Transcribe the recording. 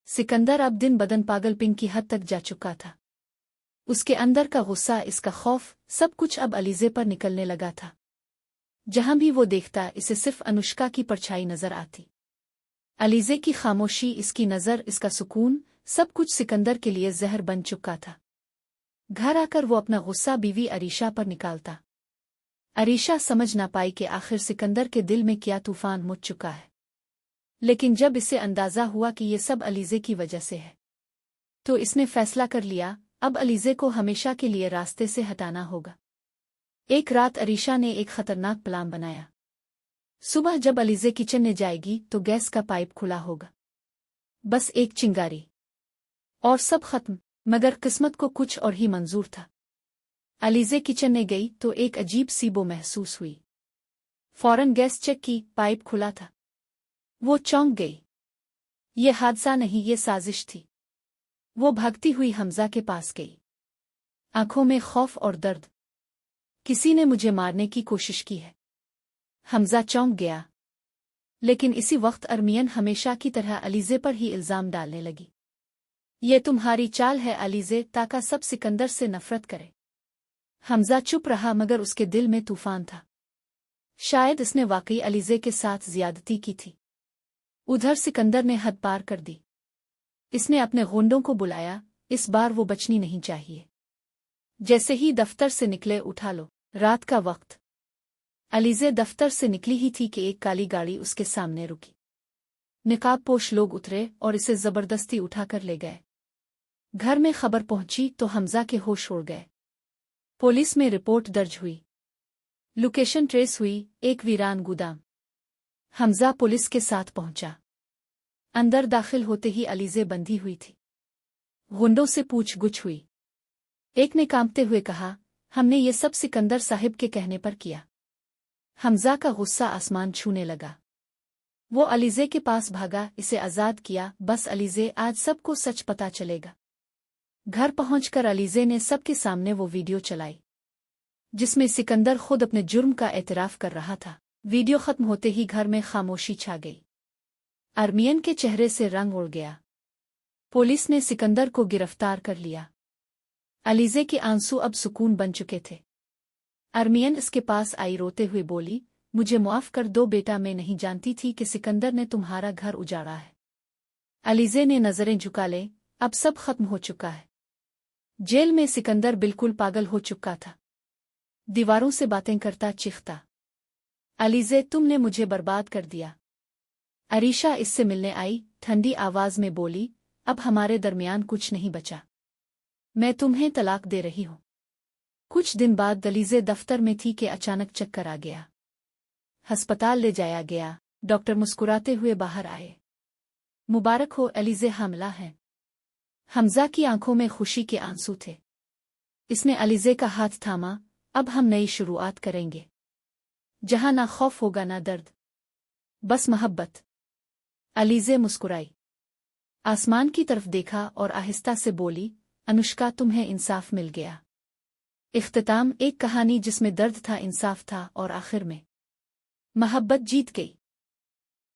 सिकंदर अब दिन बदन पागलपिंग की हद तक जा चुका था। उसके अंदर का गुस्सा, इसका खौफ, सब कुछ अब अलीज़े पर निकलने लगा था। जहां भी वो देखता, इसे सिर्फ अनुष्का की परछाई नजर आती। अलीज़े की खामोशी, इसकी नज़र, इसका सुकून, सब कुछ सिकंदर के लिए जहर बन चुका था। घर आकर वो अपना गुस्सा बीवी अरीशा पर निकालता। अरीशा समझ ना पाई कि आखिर सिकंदर के दिल में क्या तूफान मुझ चुका है। लेकिन जब इसे अंदाजा हुआ कि ये सब अलीज़े की वजह से है, तो इसने फैसला कर लिया, अब अलीज़े को हमेशा के लिए रास्ते से हटाना होगा। एक रात अरीशा ने एक खतरनाक प्लान बनाया। सुबह जब अलीज़े किचन में जाएगी तो गैस का पाइप खुला होगा। बस एक चिंगारी और सब खत्म। मगर किस्मत को कुछ और ही मंजूर था। अलीज़े किचन में गई तो एक अजीब सी बो महसूस हुई। फौरन गैस चेक की, पाइप खुला था। वो चौंक गई। ये हादसा नहीं, ये साजिश थी। वो भागती हुई हमजा के पास गई, आंखों में खौफ और दर्द। किसी ने मुझे मारने की कोशिश की है। हमजा चौंक गया। लेकिन इसी वक्त अरमियन हमेशा की तरह अलीज़े पर ही इल्जाम डालने लगी। ये तुम्हारी चाल है अलीज़े, ताकि सब सिकंदर से नफरत करे। हमजा चुप रहा, मगर उसके दिल में तूफान था। शायद इसने वाकई अलीज़े के साथ ज्यादती की थी। उधर सिकंदर ने हद पार कर दी। इसने अपने गुंडों को बुलाया। इस बार वो बचनी नहीं चाहिए। जैसे ही दफ्तर से निकले, उठा लो। रात का वक्त। अलीज़े दफ्तर से निकली ही थी कि एक काली गाड़ी उसके सामने रुकी। निकाबपोश लोग उतरे और इसे जबरदस्ती उठाकर ले गए। घर में खबर पहुंची तो हमजा के होश उड़ गए। पुलिस में रिपोर्ट दर्ज हुई। लोकेशन ट्रेस हुई, एक वीरान गोदाम। हमजा पुलिस के साथ पहुंचा। अंदर दाखिल होते ही अलीज़े बंधी हुई थी। गुंडों से पूछ-गुछ हुई। एक ने कांपते हुए कहा, हमने ये सब सिकंदर साहिब के कहने पर किया। हमजा का गुस्सा आसमान छूने लगा। वो अलीज़े के पास भागा, इसे आज़ाद किया। बस अलीज़े, आज सबको सच पता चलेगा। घर पहुंचकर अलीज़े ने सबके सामने वो वीडियो चलाई, जिसमें सिकंदर खुद अपने जुर्म का एतराफ कर रहा था। वीडियो खत्म होते ही घर में खामोशी छा गई। अरमियन के चेहरे से रंग उड़ गया। पुलिस ने सिकंदर को गिरफ्तार कर लिया। अलीज़े के आंसू अब सुकून बन चुके थे। अरमियन इसके पास आई, रोते हुए बोली, मुझे मुआफ कर दो बेटा, मैं नहीं जानती थी कि सिकंदर ने तुम्हारा घर उजाड़ा है। अलीज़े ने नजरें झुका ले, अब सब खत्म हो चुका है। जेल में सिकंदर बिल्कुल पागल हो चुका था। दीवारों से बातें करता चीखता, अलीज़े, तुमने मुझे बर्बाद कर दिया। अरीशा इससे मिलने आई, ठंडी आवाज में बोली, अब हमारे दरमियान कुछ नहीं बचा। मैं तुम्हें तलाक दे रही हूं। कुछ दिन बाद अलीज़े दफ्तर में थी कि अचानक चक्कर आ गया। अस्पताल ले जाया गया। डॉक्टर मुस्कुराते हुए बाहर आए। मुबारक हो अलीज़े, हामिला है। हमजा की आंखों में खुशी के आंसू थे। इसने अलीज़े का हाथ थामा, अब हम नई शुरुआत करेंगे, जहां ना खौफ होगा ना दर्द, बस मोहब्बत। अलीज़े मुस्कुराई, आसमान की तरफ देखा और आहिस्ता से बोली, अनुष्का, तुम्हें इंसाफ मिल गया। इख्तिताम, एक कहानी जिसमें दर्द था, इंसाफ था और आखिर में मोहब्बत जीत गई।